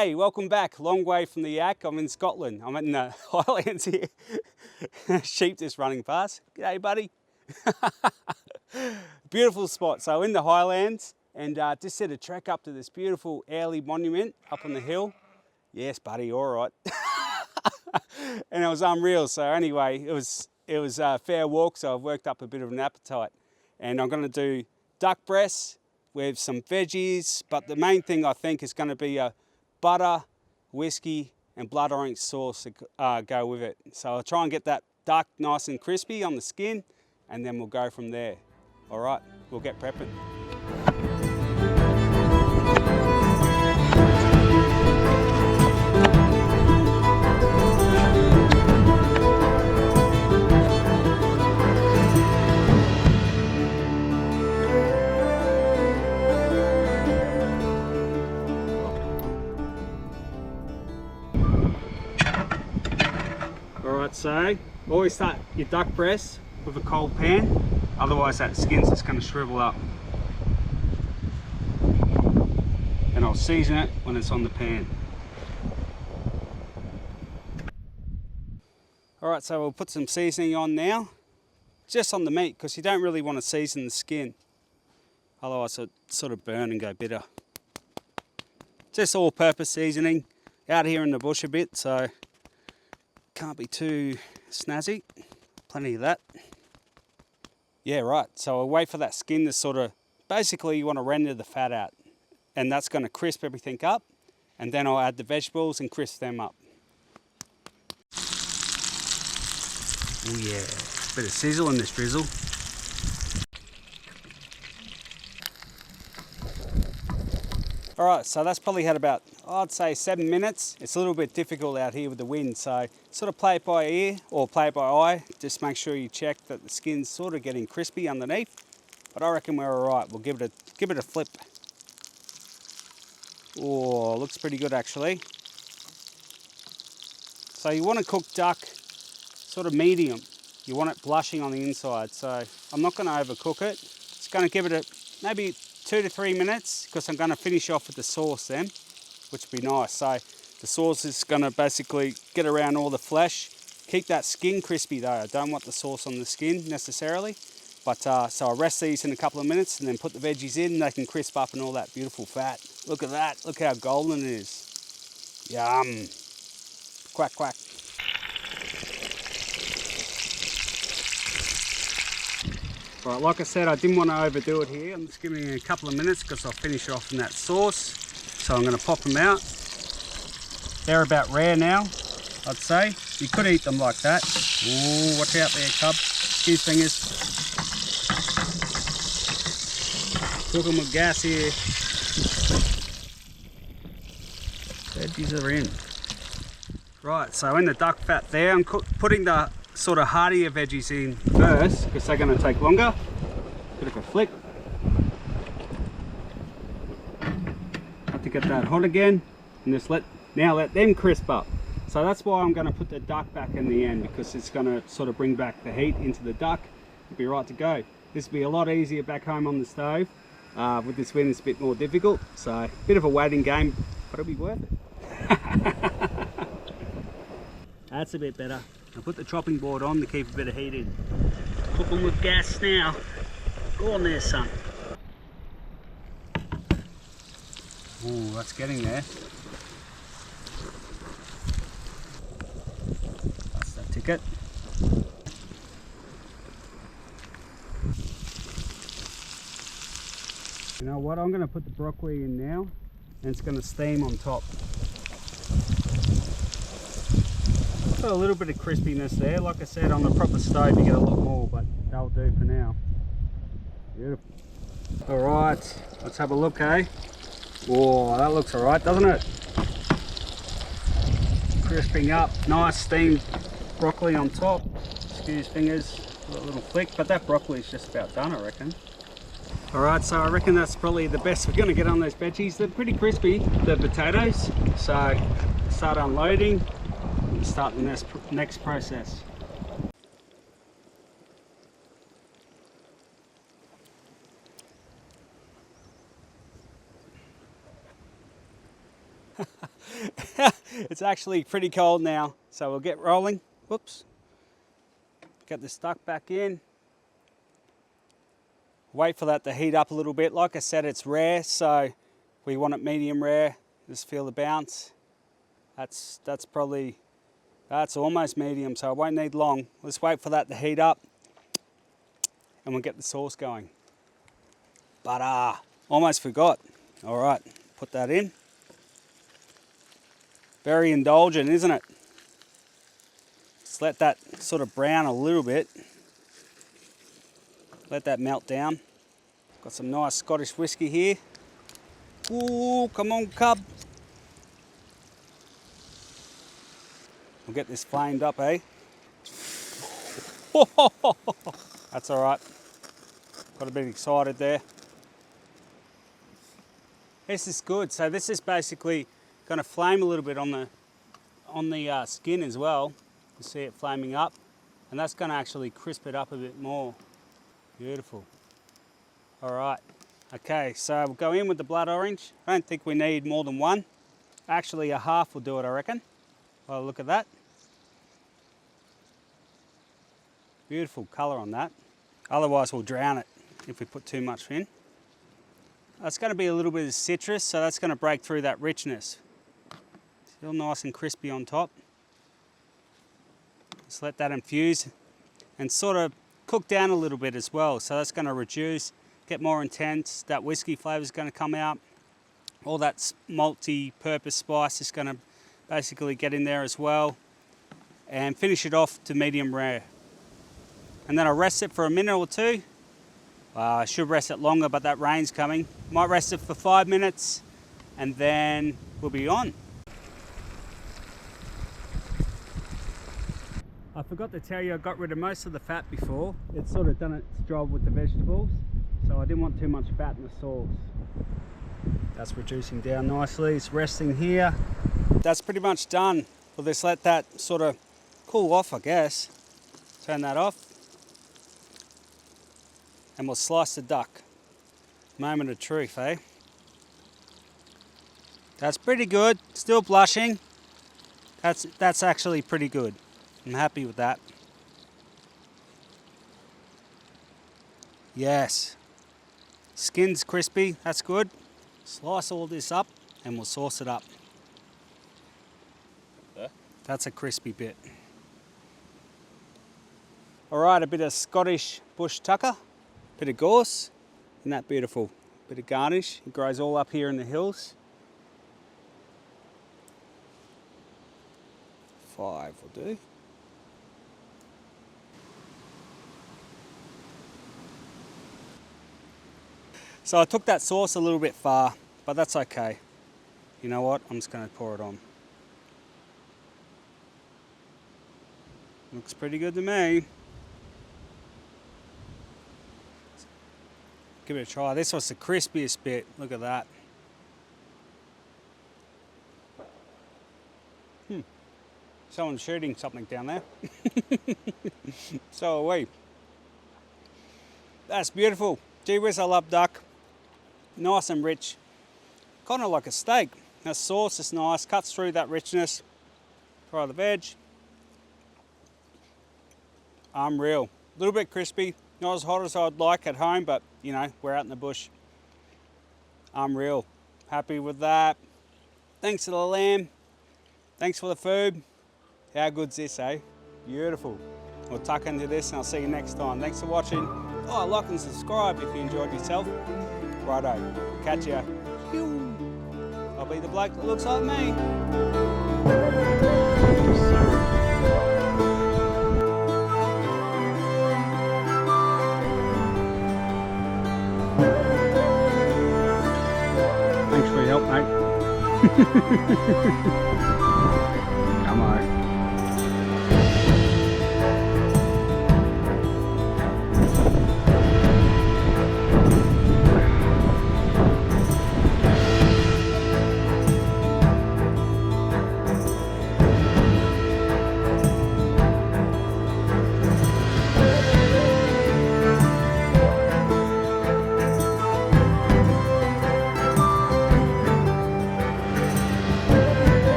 G'day, welcome back. Long way from the yak. I'm in Scotland. I'm in the Highlands here. Sheep just running past. G'day, buddy. Beautiful spot. So in the Highlands, and just set a trek up to this beautiful Airlie monument up on the hill. Yes, buddy, all right. And it was unreal. So anyway, it was a fair walk. So I've worked up a bit of an appetite, and I'm going to do duck breasts with some veggies. But the main thing I think is going to be a butter, whiskey, and blood orange sauce to go with it. So I'll try and get that duck nice and crispy on the skin, and then we'll go from there. All right, we'll get prepping. Alright, so always start your duck breast with a cold pan, otherwise that skin's just going to shrivel up. And I'll season it when it's on the pan. Alright, so we'll put some seasoning on now, just on the meat, because you don't really want to season the skin, otherwise it'll sort of burn and go bitter. Just all-purpose seasoning, out here in the bush a bit, so can't be too snazzy. Plenty of that. Yeah, right. So I'll wait for that skin to sort of, basically you want to render the fat out, and that's going to crisp everything up, and then I'll add the vegetables and crisp them up. Oh yeah, bit of sizzle in this drizzle. Alright, so that's probably had about, I'd say 7 minutes. It's a little bit difficult out here with the wind, so sort of play it by ear or play it by eye. Just make sure you check that the skin's sort of getting crispy underneath. But I reckon we're alright. We'll give it a flip. Oh, looks pretty good actually. So you want to cook duck sort of medium. You want it blushing on the inside, so I'm not going to overcook it. Just going to give it maybe 2 to 3 minutes, because I'm going to finish off with the sauce then, which would be nice. So the sauce is going to basically get around all the flesh. Keep that skin crispy though. I don't want the sauce on the skin necessarily. But so I'll rest these in a couple of minutes and then put the veggies in, and they can crisp up in all that beautiful fat. Look at that. Look how golden it is. Yum. Quack, quack. Right, like I said, I didn't want to overdo it here. I'm just giving it a couple of minutes because I'll finish off in that sauce. So I'm going to pop them out. They're about rare now, I'd say. You could eat them like that. Ooh, watch out there, cub. Excuse fingers. Cooking with gas here. Veggies are in. Right, so in the duck fat there, I'm putting the sort of heartier veggies in first, because they're going to take longer. Bit of a flick. Have to get that hot again, and just let them crisp up. So that's why I'm going to put the duck back in the end, because it's going to sort of bring back the heat into the duck. It'll be right to go. This will be a lot easier back home on the stove. With this wind it's a bit more difficult, so a bit of a waiting game, but it'll be worth it. That's a bit better. I'll put the chopping board on to keep a bit of heat in. Cooking with gas now. Go on there, son. Ooh, that's getting there. That's that ticket. You know what? I'm going to put the broccoli in now, and it's going to steam on top. Got a little bit of crispiness there. Like I said, on the proper stove you get a lot more, but that'll do for now. Beautiful. Alright, let's have a look, eh? Whoa, that looks alright, doesn't it? Crisping up, nice steamed broccoli on top. Excuse fingers, a little flick, but that broccoli is just about done, I reckon. Alright, so I reckon that's probably the best we're going to get on those veggies. They're pretty crispy, the potatoes, so start unloading. Start the next process. It's actually pretty cold now, so we'll get rolling. Whoops. Get this duck back in. Wait for that to heat up a little bit. Like I said, it's rare, so we want it medium rare. Just feel the bounce. That's almost medium, so it won't need long. Let's wait for that to heat up and we'll get the sauce going. But almost forgot. All right, put that in. Very indulgent, isn't it? Just let that sort of brown a little bit. Let that melt down. Got some nice Scottish whiskey here. Ooh, come on, cub. We'll get this flamed up, eh? That's all right. Got a bit excited there. This is good. So this is basically going to flame a little bit on the skin as well. You see it flaming up, and that's going to actually crisp it up a bit more. Beautiful. All right. Okay, so we'll go in with the blood orange. I don't think we need more than one. Actually, a half will do it, I reckon. Well, look at that. Beautiful colour on that. Otherwise, we'll drown it if we put too much in. That's going to be a little bit of citrus, so that's going to break through that richness. Still nice and crispy on top. Just let that infuse and sort of cook down a little bit as well. So that's going to reduce, get more intense. That whiskey flavour is going to come out. All that multi-purpose spice is going to basically get in there as well. And finish it off to medium rare. And then I'll rest it for a minute or two. I should rest it longer, but that rain's coming. Might rest it for 5 minutes and then we'll be on. I forgot to tell you, I got rid of most of the fat before. It's sort of done its job with the vegetables, so I didn't want too much fat in the sauce. That's reducing down nicely. It's resting here. That's pretty much done. We'll just let that sort of cool off, I guess. Turn that off. And we'll slice the duck. Moment of truth, eh? That's pretty good. Still blushing. That's actually pretty good. I'm happy with that. Yes. Skin's crispy. That's good. Slice all this up and we'll sauce it up. That's a crispy bit. All right, a bit of Scottish bush tucker. Bit of gorse, isn't that beautiful? Bit of garnish, it grows all up here in the hills. 5 will do. So I took that sauce a little bit far, but that's okay. You know what, I'm just going to pour it on. Looks pretty good to me. Give it a try. This was the crispiest bit. Look at that. Someone's shooting something down there. So are we. That's beautiful. Gee whiz, I love duck. Nice and rich. Kind of like a steak. That sauce is nice. Cuts through that richness. Try the veg. Unreal. A little bit crispy. Not as hot as I'd like at home, but you know, we're out in the bush. Unreal. Happy with that. Thanks to the lamb. Thanks for the food. How good's this, eh? Beautiful. We'll tuck into this and I'll see you next time. Thanks for watching. Oh, like and subscribe if you enjoyed yourself. Righto. Catch ya. I'll be the bloke that looks like me. Thanks for your help, mate.